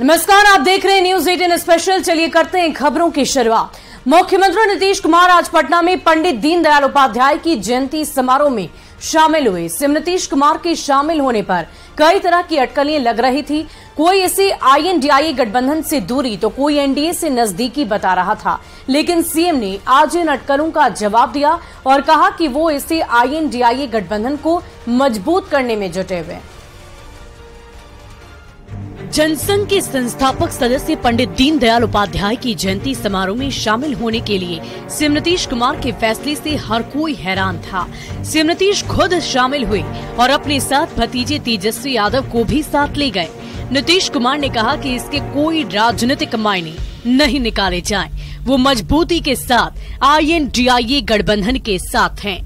नमस्कार, आप देख रहे हैं न्यूज 18 स्पेशल। चलिए करते हैं खबरों की शुरुआत। मुख्यमंत्री नीतीश कुमार आज पटना में पंडित दीनदयाल उपाध्याय की जयंती समारोह में शामिल हुए। सीएम नीतीश कुमार के शामिल होने पर कई तरह की अटकलें लग रही थी। कोई इसे INDIA गठबंधन से दूरी तो कोई NDA से नजदीकी बता रहा था, लेकिन सीएम ने आज इन अटकलों का जवाब दिया और कहा कि वो इसे INDIA गठबंधन को मजबूत करने में जुटे हुए। जनसंघ के संस्थापक सदस्य पंडित दीनदयाल उपाध्याय की जयंती समारोह में शामिल होने के लिए सीएम नीतीश कुमार के फैसले से हर कोई हैरान था। सीएम नीतीश खुद शामिल हुए और अपने साथ भतीजे तेजस्वी यादव को भी साथ ले गए। नीतीश कुमार ने कहा कि इसके कोई राजनीतिक मायने नहीं निकाले जाएं। वो मजबूती के साथ INDIA गठबंधन के साथ हैं।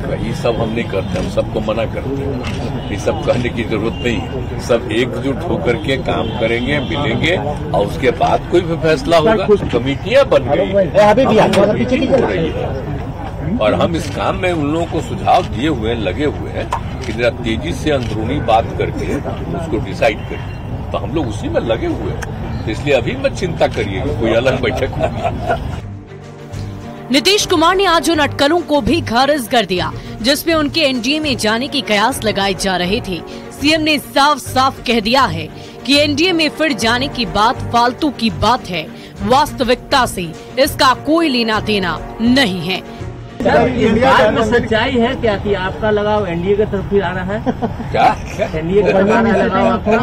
ये सब हम नहीं करते, हम सबको मना करते हैं। ये सब कहने की जरूरत नहीं, सब एकजुट होकर के काम करेंगे, मिलेंगे और उसके बाद कोई भी फैसला होगा। कमेटियां बन गई हो रही है और हम इस काम में उन लोगों को सुझाव दिए हुए लगे हुए हैं कि जरा तेजी से अंदरूनी बात करके उसको डिसाइड करें, तो हम लोग उसी में लगे हुए हैं। इसलिए अभी मत चिंता करिए, कोई अलग बैठक नहीं। नीतीश कुमार ने आज उन अटकलों को भी खारिज कर दिया जिसमें उनके NDA में जाने की कयास लगाए जा रहे थे। सीएम ने साफ साफ कह दिया है कि NDA में फिर जाने की बात फालतू की बात है, वास्तविकता से इसका कोई लेना देना नहीं है। बात में सच्चाई है क्या कि आपका लगाव NDA की तरफ ही आ रहा है? क्या NDA का लगाव आपका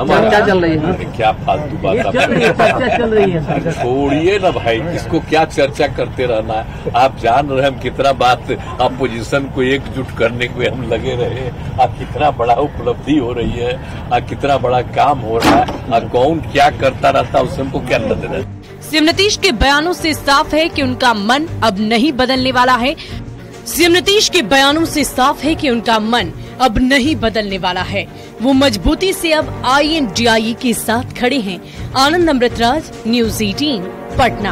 चर्चा चल रही है? क्या फालतू बात चर्चा चल रही है? छोड़िए ना भाई, इसको क्या चर्चा करते रहना है। आप जान रहे हम कितना बात अपोजिशन को एकजुट करने में हम लगे रहे, कितना बड़ा उपलब्धि हो रही है, कितना बड़ा काम हो रहा है, कौन क्या करता रहता है, उससे हमको क्या नजर है। सीएम नीतीश के बयानों से साफ है कि उनका मन अब नहीं बदलने वाला है। सीएम नीतीश के बयानों से साफ है कि उनका मन अब नहीं बदलने वाला है। वो मजबूती से अब INDIA के साथ खड़े हैं। आनंद अमृतराज, न्यूज 18 पटना।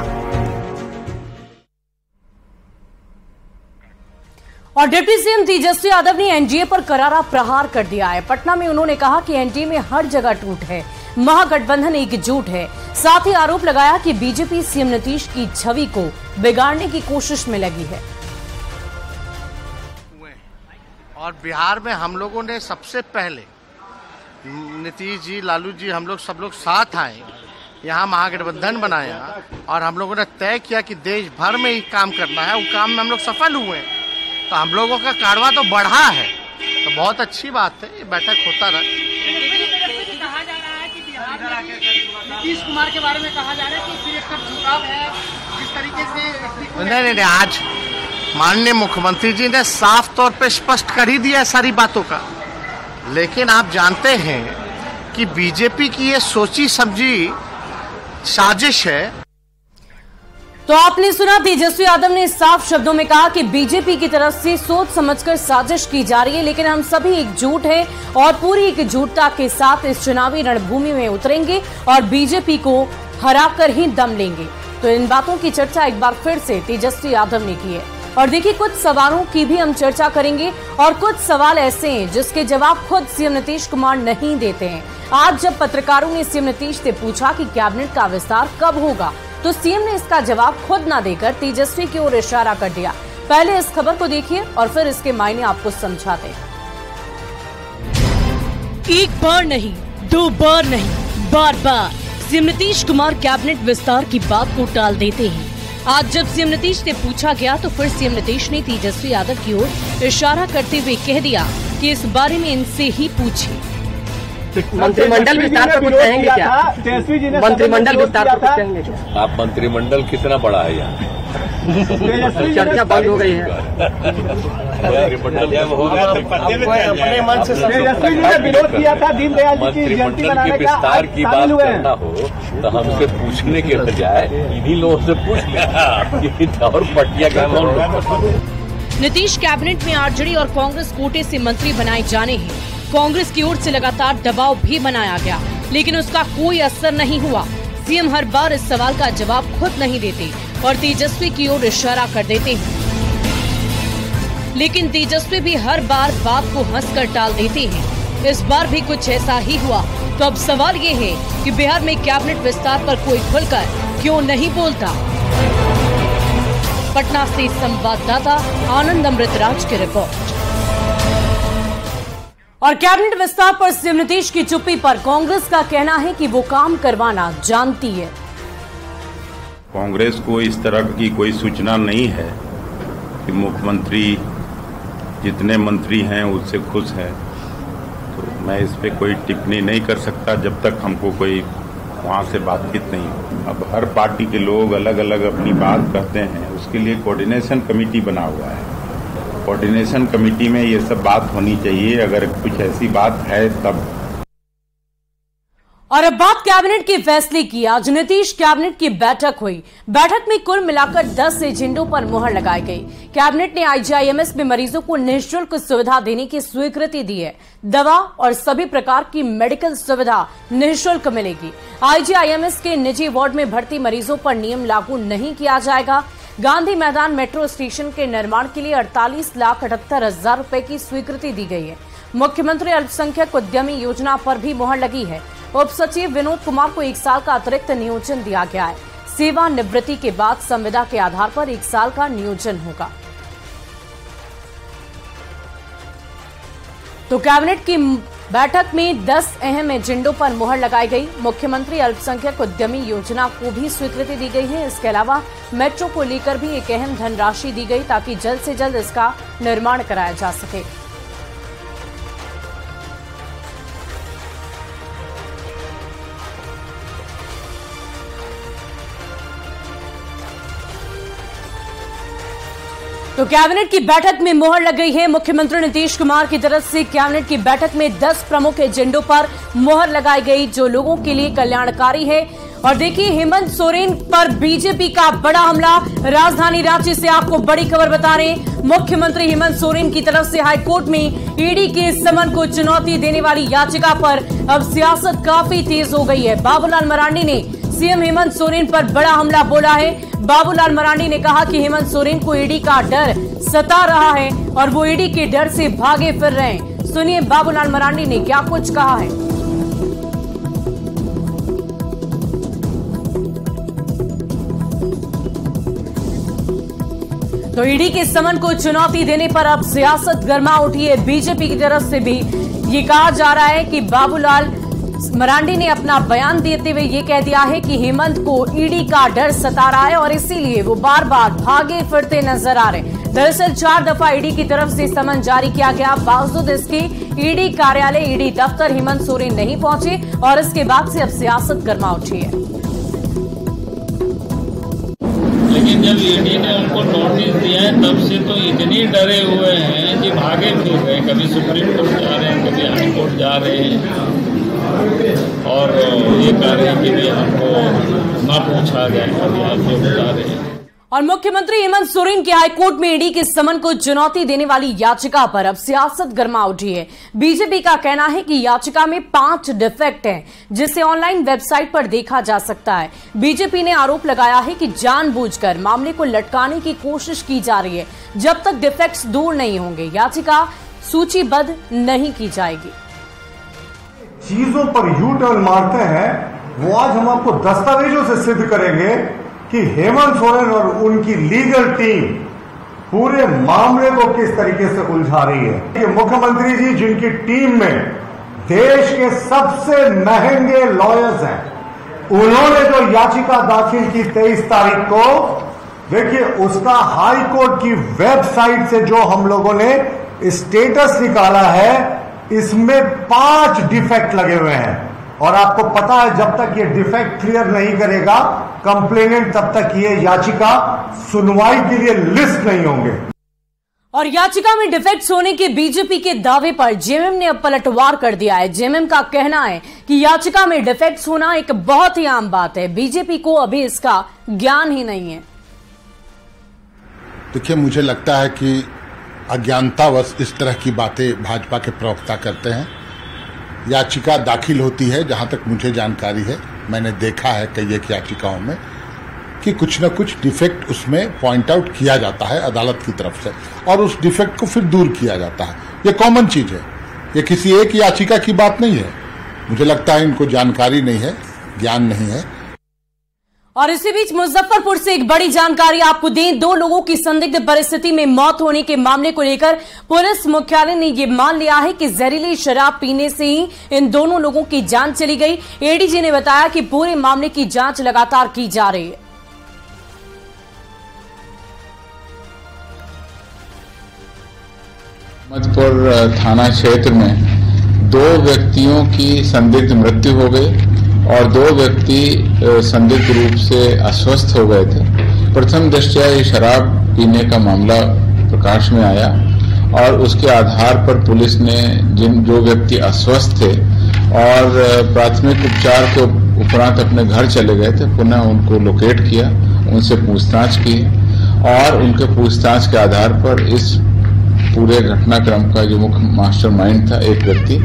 और डिप्टी सीएम तेजस्वी यादव ने NDA पर करारा प्रहार कर दिया है। पटना में उन्होंने कहा कि NDA में हर जगह टूट है, महागठबंधन एकजुट है। साथ ही आरोप लगाया कि बीजेपी सीएम नीतीश की छवि को बिगाड़ने की कोशिश में लगी है। और बिहार में हम लोगों ने सबसे पहले नीतीश जी, लालू जी, हम लोग सब लोग साथ आए, यहाँ महागठबंधन बनाया और हम लोगों ने तय किया कि देश भर में ही काम करना है। वो काम में हम लोग सफल हुए, तो हम लोगों का कारवां तो बढ़ा है, तो बहुत अच्छी बात है। ये बैठक होता रहा। नीतीश कुमार के बारे में कहा जा रहा है कि फिर एक झुकाव है, जिस तरीके से नहीं, आज माननीय मुख्यमंत्री जी ने साफ तौर पे स्पष्ट कर ही दिया है सारी बातों का। लेकिन आप जानते हैं कि बीजेपी की ये सोची समझी साजिश है। तो आपने सुना, तेजस्वी यादव ने साफ शब्दों में कहा कि बीजेपी की तरफ से सोच समझकर साजिश की जा रही है, लेकिन हम सभी एकजुट हैं और पूरी एकजुटता के साथ इस चुनावी रणभूमि में उतरेंगे और बीजेपी को हराकर ही दम लेंगे। तो इन बातों की चर्चा एक बार फिर से तेजस्वी यादव ने की है। और देखिए, कुछ सवालों की भी हम चर्चा करेंगे और कुछ सवाल ऐसे हैं जिसके जवाब खुद सीएम नीतीश कुमार नहीं देते हैं। आज जब पत्रकारों ने सीएम नीतीश से पूछा कि कैबिनेट का विस्तार कब होगा, तो सीएम ने इसका जवाब खुद ना देकर तेजस्वी की ओर इशारा कर दिया। पहले इस खबर को देखिए और फिर इसके मायने आपको समझाते हैं। एक बार नहीं, दो बार नहीं, बार बार सीएम नीतीश कुमार कैबिनेट विस्तार की बात को टाल देते हैं। आज जब सीएम नीतीश से पूछा गया तो फिर सीएम नीतीश ने तेजस्वी यादव की ओर इशारा करते हुए कह दिया कि इस बारे में इनसे ही पूछिए। मंत्रिमंडल विस्तार पर कुछ कहेंगे क्या? मंत्रिमंडल विस्तार पर कुछ कहेंगे? आप मंत्रिमंडल कितना बड़ा है यहाँ? चर्चा बंद हो गई है। अपने मन से विरोध किया था दीनदयाल जी की जयंती मंत्रिमंडल के विस्तार की बात करना हो तो हमसे पूछने के बजाय इन्हीं लोगों से पूछ लिया और पटिया का कौन। नीतीश कैबिनेट में आरजेडी और कांग्रेस कोटे से मंत्री बनाए जाने हैं। कांग्रेस की ओर से लगातार दबाव भी बनाया गया, लेकिन उसका कोई असर नहीं हुआ। सीएम हर बार इस सवाल का जवाब खुद नहीं देते और तेजस्वी की ओर इशारा कर देते हैं, लेकिन तेजस्वी भी हर बार बात को हंसकर टाल देते हैं। इस बार भी कुछ ऐसा ही हुआ। तो अब सवाल ये है कि बिहार में कैबिनेट विस्तार पर कोई खुलकर क्यों नहीं बोलता। पटना से संवाददाता आनंद अमृतराज की रिपोर्ट। और कैबिनेट विस्तार पर सीएम नीतीश की चुप्पी पर कांग्रेस का कहना है कि वो काम करवाना जानती है। कांग्रेस को इस तरह की कोई सूचना नहीं है कि मुख्यमंत्री जितने मंत्री हैं उससे खुश हैं, तो मैं इस पे कोई टिप्पणी नहीं कर सकता जब तक हमको कोई वहाँ से बातचीत नहीं हो। अब हर पार्टी के लोग अलग अलग अपनी बात करते हैं, उसके लिए कोऑर्डिनेशन कमेटी बना हुआ है। कोऑर्डिनेशन कमेटी में ये सब बात होनी चाहिए, अगर कुछ ऐसी बात है तब। और अब बात कैबिनेट के फैसले की। आज नीतीश कैबिनेट की बैठक हुई। बैठक में कुल मिलाकर 10 एजेंडों पर मुहर लगाई गई। कैबिनेट ने आईजीआईएमएस में मरीजों को निःशुल्क सुविधा देने की स्वीकृति दी है। दवा और सभी प्रकार की मेडिकल सुविधा निःशुल्क मिलेगी। आईजीआईएमएस के निजी वार्ड में भर्ती मरीजों पर नियम लागू नहीं किया जाएगा। गांधी मैदान मेट्रो स्टेशन के निर्माण के लिए 48,78,000 रुपए की स्वीकृति दी गई है। मुख्यमंत्री अल्पसंख्यक उद्यमी योजना पर भी मुहर लगी है। उप सचिव विनोद कुमार को 1 साल का अतिरिक्त नियोजन दिया गया है। सेवानिवृत्ति के बाद संविदा के आधार पर 1 साल का नियोजन होगा। तो कैबिनेट की बैठक में 10 अहम एजेंडों पर मुहर लगाई गई। मुख्यमंत्री अल्पसंख्यक उद्यमी योजना को भी स्वीकृति दी गई है। इसके अलावा मेट्रो को लेकर भी एक अहम धनराशि दी गई ताकि जल्द से जल्द इसका निर्माण कराया जा सके। तो कैबिनेट की बैठक में मुहर लग गई है। मुख्यमंत्री नीतीश कुमार की तरफ से कैबिनेट की बैठक में 10 प्रमुख एजेंडों पर मुहर लगाई गई जो लोगों के लिए कल्याणकारी है। और देखिए, हेमंत सोरेन पर बीजेपी का बड़ा हमला। राजधानी रांची से आपको बड़ी खबर बता रहे हैं। मुख्यमंत्री हेमंत सोरेन की तरफ से हाईकोर्ट में ईडी के समन को चुनौती देने वाली याचिका पर अब सियासत काफी तेज हो गई है। बाबूलाल मरांडी ने सीएम हेमंत सोरेन पर बड़ा हमला बोला है। बाबूलाल मरांडी ने कहा कि हेमंत सोरेन को ईडी का डर सता रहा है और वो ईडी के डर से भागे फिर रहे हैं। सुनिए बाबूलाल मरांडी ने क्या कुछ कहा है। तो ईडी के समन को चुनौती देने पर अब सियासत गर्मा उठी है। बीजेपी की तरफ से भी ये कहा जा रहा है कि बाबूलाल मरांडी ने अपना बयान देते हुए ये कह दिया है कि हेमंत को ईडी का डर सता रहा है और इसीलिए वो बार बार भागे फिरते नजर आ रहे हैं। दरअसल 4 दफा ईडी की तरफ से समन जारी किया गया। बावजूद इसके ईडी कार्यालय, ईडी दफ्तर हेमंत सोरेन नहीं पहुंचे और इसके बाद से अब सियासत गर्मा उठी है। लेकिन जब ईडी ने उनको नोटिस दिया है तब से तो इतने डरे हुए हैं कि भागे फिर रहे। कभी सुप्रीम कोर्ट जा रहे हैं, कभी हाई कोर्ट जा रहे हैं और ये कह रहे हैं कि भी हमको ना पूछा जाए, अभी आप जो बता रहे हैं। और मुख्यमंत्री हेमंत सोरेन की हाईकोर्ट में ईडी के समन को चुनौती देने वाली याचिका पर अब सियासत गर्मा उठी है। बीजेपी का कहना है कि याचिका में 5 डिफेक्ट हैं जिसे ऑनलाइन वेबसाइट पर देखा जा सकता है। बीजेपी ने आरोप लगाया है कि जानबूझकर मामले को लटकाने की कोशिश की जा रही है। जब तक डिफेक्ट्स दूर नहीं होंगे याचिका सूचीबद्ध नहीं की जाएगी। चीजों पर यू टर्न मारते हैं, वो आज हम आपको दस्तावेजों से सिद्ध करेंगे कि हेमंत सोरेन और उनकी लीगल टीम पूरे मामले को किस तरीके से उलझा रही है। कि मुख्यमंत्री जी जिनकी टीम में देश के सबसे महंगे लॉयर्स हैं, उन्होंने जो याचिका दाखिल की 23 तारीख को, देखिए उसका हाई कोर्ट की वेबसाइट से जो हम लोगों ने स्टेटस निकाला है, इसमें 5 डिफेक्ट लगे हुए हैं। और आपको पता है जब तक ये डिफेक्ट क्लियर नहीं करेगा कंप्लेनेंट, तब तक ये याचिका सुनवाई के लिए लिस्ट नहीं होंगे। और याचिका में डिफेक्ट्स होने के बीजेपी के दावे पर जेएमएम ने अब पलटवार कर दिया है। जेएमएम का कहना है कि याचिका में डिफेक्ट्स होना एक बहुत ही आम बात है, बीजेपी को अभी इसका ज्ञान ही नहीं है। देखिए, मुझे लगता है कि अज्ञानतावश इस तरह की बातें भाजपा के प्रवक्ता करते हैं। याचिका दाखिल होती है, जहां तक मुझे जानकारी है, मैंने देखा है कई एक याचिकाओं में कि कुछ न कुछ डिफेक्ट उसमें पॉइंट आउट किया जाता है अदालत की तरफ से और उस डिफेक्ट को फिर दूर किया जाता है। ये कॉमन चीज है। ये किसी एक याचिका की बात नहीं है। मुझे लगता है इनको जानकारी नहीं है, ज्ञान नहीं है। और इसी बीच मुजफ्फरपुर से एक बड़ी जानकारी आपको दें। 2 लोगों की संदिग्ध परिस्थिति में मौत होने के मामले को लेकर पुलिस मुख्यालय ने यह मान लिया है कि जहरीली शराब पीने से ही इन दोनों लोगों की जान चली गई। एडीजी ने बताया कि पूरे मामले की जांच लगातार की जा रही है। अहमदपुर थाना क्षेत्र में 2 व्यक्तियों की संदिग्ध मृत्यु हो गई और 2 व्यक्ति संदिग्ध रूप से अस्वस्थ हो गए थे। प्रथम दृष्टया ये शराब पीने का मामला प्रकाश में आया और उसके आधार पर पुलिस ने जो व्यक्ति अस्वस्थ थे और प्राथमिक उपचार के उपरांत अपने घर चले गए थे, पुनः उनको लोकेट किया, उनसे पूछताछ की और उनके पूछताछ के आधार पर इस पूरे घटनाक्रम का जो मुख्य मास्टरमाइंड था एक व्यक्ति,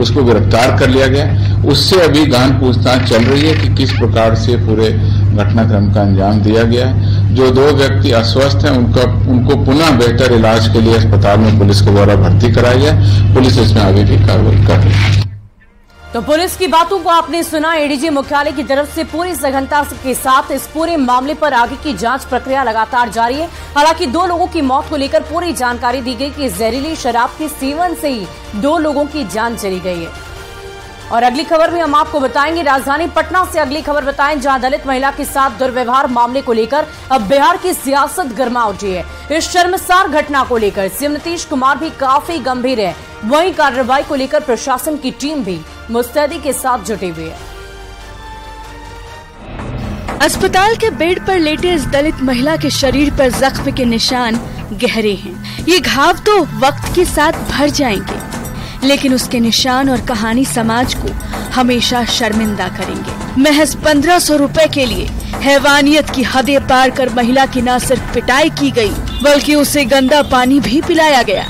उसको गिरफ्तार कर लिया गया। उससे अभी गहन पूछताछ चल रही है कि किस प्रकार से पूरे घटनाक्रम का अंजाम दिया गया। जो 2 व्यक्ति अस्वस्थ हैं उनको पुनः बेहतर इलाज के लिए अस्पताल में पुलिस के द्वारा भर्ती कराया गया। पुलिस इसमें आगे भी कार्रवाई कर रही है। तो पुलिस की बातों को आपने सुना। एडीजी मुख्यालय की तरफ से पूरी सघनता के साथ इस पूरे मामले पर आगे की जांच प्रक्रिया लगातार जारी है। हालांकि 2 लोगों की मौत को लेकर पूरी जानकारी दी गई कि जहरीली शराब के सेवन से ही 2 लोगों की जान चली गई है। और अगली खबर भी हम आपको बताएंगे। राजधानी पटना से अगली खबर बताएं, जहां दलित महिला के साथ दुर्व्यवहार मामले को लेकर अब बिहार की सियासत गर्मा उठी है। इस शर्मसार घटना को लेकर सीएम नीतीश कुमार भी काफी गंभीर है। वहीं कार्रवाई को लेकर प्रशासन की टीम भी मुस्तैदी के साथ जुटी हुई है। अस्पताल के बेड पर लेटे इस दलित महिला के शरीर पर जख्म के निशान गहरे हैं। ये घाव तो वक्त के साथ भर जाएंगे, लेकिन उसके निशान और कहानी समाज को हमेशा शर्मिंदा करेंगे। महज 1500 रुपए के लिए हैवानियत की हदें पार कर महिला की न सिर्फ पिटाई की गई, बल्कि उसे गंदा पानी भी पिलाया गया।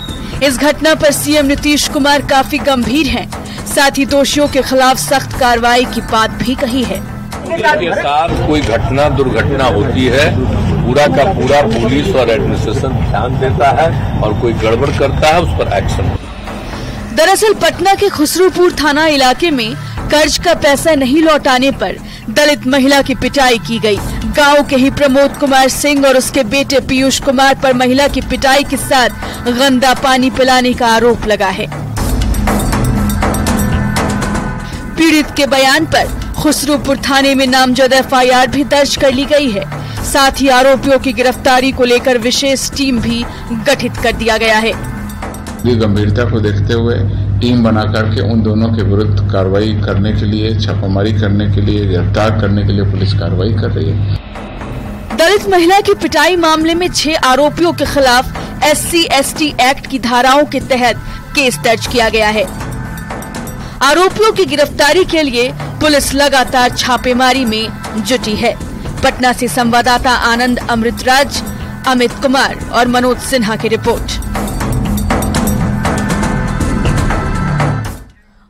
इस घटना पर सीएम नीतीश कुमार काफी गंभीर हैं, साथ ही दोषियों के खिलाफ सख्त कार्रवाई की बात भी कही है। के साथ कोई घटना दुर्घटना होती है, पूरा का पूरा पुलिस और एडमिनिस्ट्रेशन ध्यान देता है और कोई गड़बड़ करता है उस पर एक्शन। दरअसल पटना के खुसरूपुर थाना इलाके में कर्ज का पैसा नहीं लौटाने पर दलित महिला की पिटाई की गई। गांव के ही प्रमोद कुमार सिंह और उसके बेटे पीयूष कुमार पर महिला की पिटाई के साथ गंदा पानी पिलाने का आरोप लगा है। पीड़ित के बयान पर खुसरूपुर थाने में नामजद FIR भी दर्ज कर ली गई है। साथ ही आरोपियों की गिरफ्तारी को लेकर विशेष टीम भी गठित कर दिया गया है। गंभीरता को देखते हुए टीम बना करके उन दोनों के विरुद्ध कार्रवाई करने के लिए, छापामारी करने के लिए, गिरफ्तार करने के लिए पुलिस कार्रवाई कर रही है। दलित महिला की पिटाई मामले में 6 आरोपियों के खिलाफ SC/ST एक्ट की धाराओं के तहत केस दर्ज किया गया है। आरोपियों की गिरफ्तारी के लिए पुलिस लगातार छापेमारी में जुटी है। पटना से संवाददाता आनंद अमृतराज, अमित कुमार और मनोज सिन्हा की रिपोर्ट।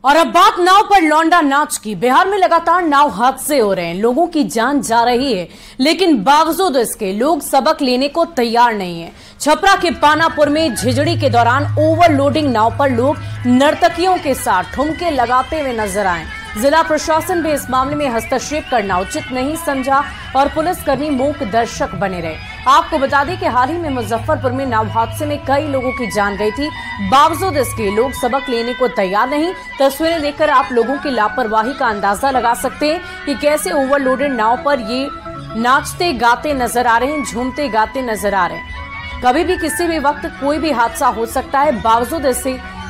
और अब बात नाव पर लौंडा नाच की। बिहार में लगातार नाव हादसे हो रहे हैं, लोगों की जान जा रही है, लेकिन बावजूद इसके लोग सबक लेने को तैयार नहीं है। छपरा के पानापुर में झिझड़ी के दौरान ओवरलोडिंग नाव पर लोग नर्तकियों के साथ ठुमके लगाते हुए नजर आए। जिला प्रशासन भी इस मामले में हस्तक्षेप करना उचित नहीं समझा और पुलिसकर्मी मूक दर्शक बने रहे। आपको बता दें कि हाल ही में मुजफ्फरपुर में नाव हादसे में कई लोगों की जान गई थी, बावजूद इसके लोग सबक लेने को तैयार नहीं। तस्वीरें देखकर आप लोगों की लापरवाही का अंदाजा लगा सकते हैं कि कैसे ओवरलोडेड नाव पर ये नाचते गाते नजर आ रहे हैं, झूमते गाते नजर आ रहे हैं। कभी भी किसी भी वक्त कोई भी हादसा हो सकता है, बावजूद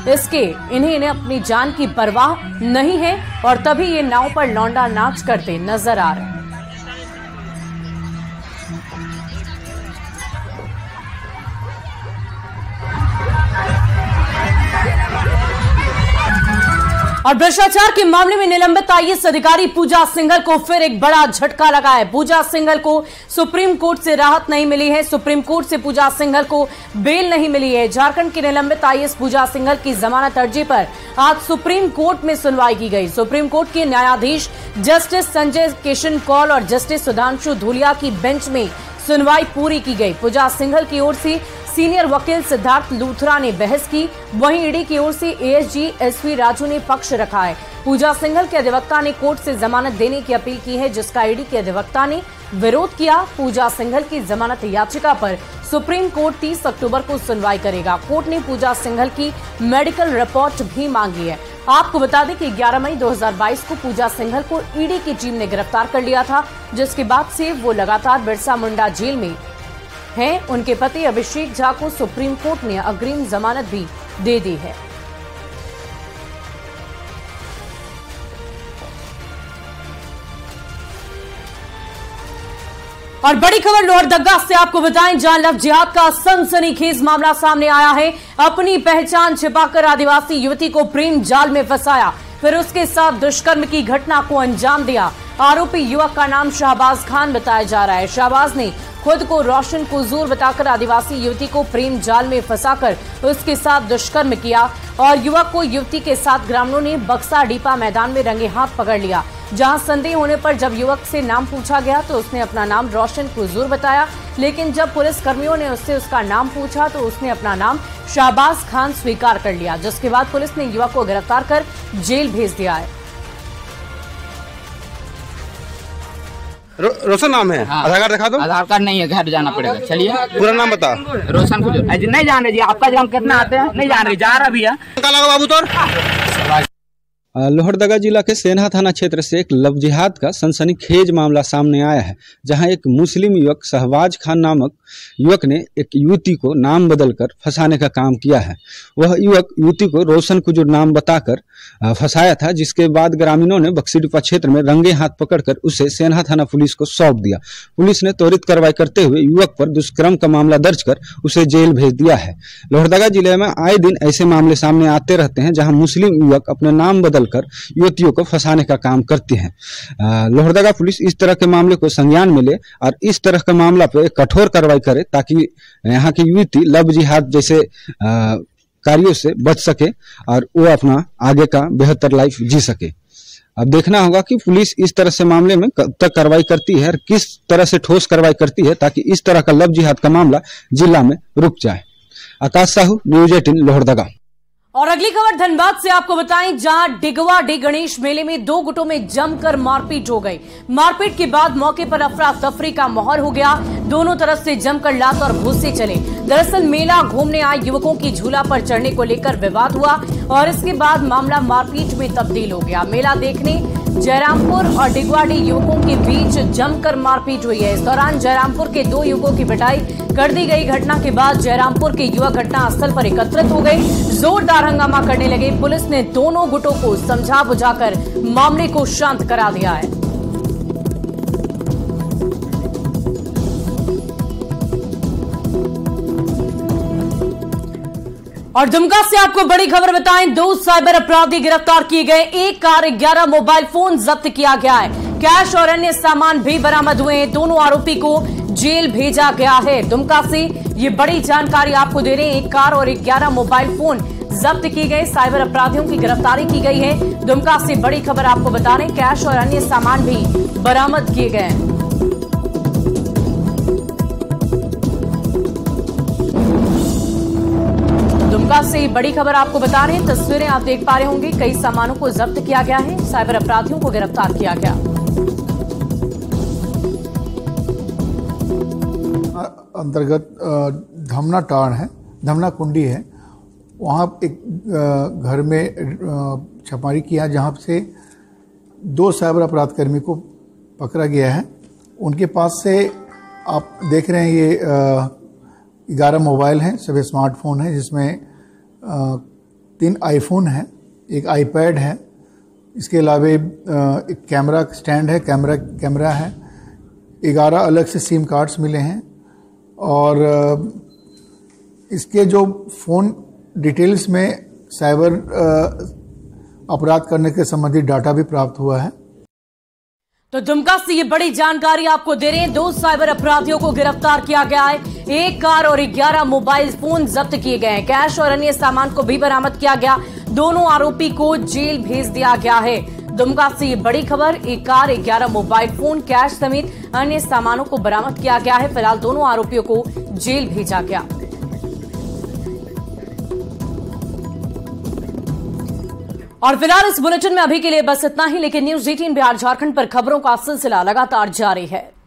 इसके इन्हें अपनी जान की परवाह नहीं है और तभी ये नाव पर लौंडा नाच करते नजर आ रहे हैं। और भ्रष्टाचार के मामले में निलंबित IAS अधिकारी पूजा सिंघल को फिर एक बड़ा झटका लगा है। पूजा सिंघल को सुप्रीम कोर्ट से राहत नहीं मिली है, सुप्रीम कोर्ट से पूजा सिंघल को बेल नहीं मिली है। झारखंड की निलंबित IAS पूजा सिंघल की जमानत अर्जी पर आज सुप्रीम कोर्ट में सुनवाई की गई। सुप्रीम कोर्ट के न्यायाधीश जस्टिस संजय किशन कौल और जस्टिस सुधांशु धूलिया की बेंच में सुनवाई पूरी की गई। पूजा सिंघल की ओर से सीनियर वकील सिद्धार्थ लूथरा ने बहस की। वहीं ईडी की ओर से एएसजी एसवी राजू ने पक्ष रखा है। पूजा सिंघल के अधिवक्ता ने कोर्ट से जमानत देने की अपील की है, जिसका ईडी के अधिवक्ता ने विरोध किया। पूजा सिंघल की जमानत याचिका पर सुप्रीम कोर्ट 30 अक्टूबर को सुनवाई करेगा। कोर्ट ने पूजा सिंघल की मेडिकल रिपोर्ट भी मांगी है। आपको बता दें कि 11 मई 2022 को पूजा सिंघल को ईडी की टीम ने गिरफ्तार कर लिया था, जिसके बाद से वो लगातार बिरसा मुंडा जेल में हैं। उनके पति अभिषेक झा को सुप्रीम कोर्ट ने अग्रिम जमानत भी दे दी है। और बड़ी खबर लोहरदगा से आपको बताएं, जहां लव जिहाद का सनसनीखेज मामला सामने आया है। अपनी पहचान छिपाकर आदिवासी युवती को प्रेम जाल में फंसाया, फिर उसके साथ दुष्कर्म की घटना को अंजाम दिया। आरोपी युवक का नाम शाहबाज खान बताया जा रहा है। शाहबाज ने खुद को रोशन कुजूर बताकर आदिवासी युवती को प्रेम जाल में फंसाकर उसके साथ दुष्कर्म किया और युवक को युवती के साथ ग्रामीणों ने बक्सा डीपा मैदान में रंगे हाथ पकड़ लिया। जहां संदेह होने पर जब युवक से नाम पूछा गया तो उसने अपना नाम रोशन कुजूर बताया, लेकिन जब पुलिस कर्मियों ने उससे उसका नाम पूछा तो उसने अपना नाम शाहबाज खान स्वीकार कर लिया, जिसके बाद पुलिस ने युवक को गिरफ्तार कर जेल भेज दिया है। रोशन नाम है? हाँ। आधार कार्ड दिखा दो। आधार कार्ड नहीं है, घर जाना पड़ेगा। चलिए पूरा नाम बता। रोशन कुजूर। नहीं जान रहे जी, आपका नाम कितना आते हैं? नहीं जान रहे, जा रहा भैया। बाबू तोर लोहरदगा जिला के सेन्हा थाना क्षेत्र से एक लव जिहाद का सनसनीखेज मामला सामने आया है, जहां एक मुस्लिम युवक शहबाज खान नामक युवक ने एक युवती को नाम बदलकर फंसाने का काम किया है। वह युवक युवती को रोशन कुजूर नाम बताकर फंसाया था, जिसके बाद ग्रामीणों ने बक्सीडीपा क्षेत्र में रंगे हाथ पकड़कर उसे सेन्हा थाना पुलिस को सौंप दिया। पुलिस ने त्वरित कार्रवाई करते हुए युवक पर दुष्कर्म का मामला दर्ज कर उसे जेल भेज दिया है। लोहरदगा जिले में आए दिन ऐसे मामले सामने आते रहते हैं, जहाँ मुस्लिम युवक अपने नाम बदलकर युवतियों को फंसाने का काम करते हैं। लोहरदगा पुलिस इस तरह के मामले को संज्ञान में ले और इस तरह के मामला पर कठोर कार्रवाई करे, ताकि यहाँ की युवती लव जिहाद जैसे कार्यों से बच सके और वो अपना आगे का बेहतर लाइफ जी सके। अब देखना होगा कि पुलिस इस तरह से मामले में कब तक कार्रवाई करती है और किस तरह से ठोस कार्रवाई करती है, ताकि इस तरह का लव जिहाद का मामला जिला में रुक जाए। आकाश साहू, न्यूज 18 लोहरदगा। और अगली खबर धनबाद से आपको बताएं, जहां डिगवा डे गणेश मेले में दो गुटों में जमकर मारपीट हो गई। मारपीट के बाद मौके पर अफरा तफरी का माहौल हो गया। दोनों तरफ से जमकर लात और घूंसे चले। दरअसल मेला घूमने आए युवकों की झूला पर चढ़ने को लेकर विवाद हुआ और इसके बाद मामला मारपीट में तब्दील हो गया। मेला देखने जयरामपुर और डिगवाडी युवकों के बीच जमकर मारपीट हुई है। इस दौरान जयरामपुर के दो युवकों की पिटाई कर दी गई। घटना के बाद जयरामपुर के युवक घटना स्थल पर एकत्रित हो गए, जोरदार हंगामा करने लगे। पुलिस ने दोनों गुटों को समझा बुझाकर मामले को शांत करा दिया है। और दुमका से आपको बड़ी खबर बताएं, दो साइबर अपराधी गिरफ्तार किए गए। एक कार, 11 मोबाइल फोन जब्त किया गया है। कैश और अन्य सामान भी बरामद हुए हैं। दोनों आरोपी को जेल भेजा गया है। दुमका से ये बड़ी जानकारी आपको दे रहे हैं। एक कार और 11 मोबाइल फोन जब्त किए गए। साइबर अपराधियों की गिरफ्तारी की गई है। दुमका से बड़ी खबर आपको बता रहे हैं, कैश और अन्य सामान भी बरामद किए गए हैं। दुमका से बड़ी खबर आपको बता रहे हैं, तस्वीरें आप देख पा रहे होंगे। कई सामानों को जब्त किया गया है। साइबर अपराधियों को गिरफ्तार किया गया। अंतर्गत धमना टाड़ है, धमना कुंडी है, वहाँ एक घर में छापेमारी किया, जहाँ से 2 साइबर अपराध कर्मी को पकड़ा गया है। उनके पास से आप देख रहे हैं ये 11 मोबाइल हैं, सभी स्मार्टफोन हैं, जिसमें 3 आईफोन हैं, एक आईपैड है, इसके अलावा एक कैमरा स्टैंड है, कैमरा है, 11 अलग से सिम कार्ड्स मिले हैं और इसके जो फ़ोन डिटेल्स में साइबर अपराध करने के संबंधित डाटा भी प्राप्त हुआ है। तो दुमका से ये बड़ी जानकारी आपको दे रहे हैं। 2 साइबर अपराधियों को गिरफ्तार किया गया है। एक कार और 11 मोबाइल फोन जब्त किए गए हैं। कैश और अन्य सामान को भी बरामद किया गया। दोनों आरोपी को जेल भेज दिया गया है। दुमका से ये बड़ी खबर, एक कार, 11 मोबाइल फोन, कैश समेत अन्य सामानों को बरामद किया गया है। फिलहाल दोनों आरोपियों को जेल भेजा गया। और फिलहाल इस बुलेटिन में अभी के लिए बस इतना ही, लेकिन न्यूज 18 बिहार झारखंड पर खबरों का सिलसिला लगातार जारी है।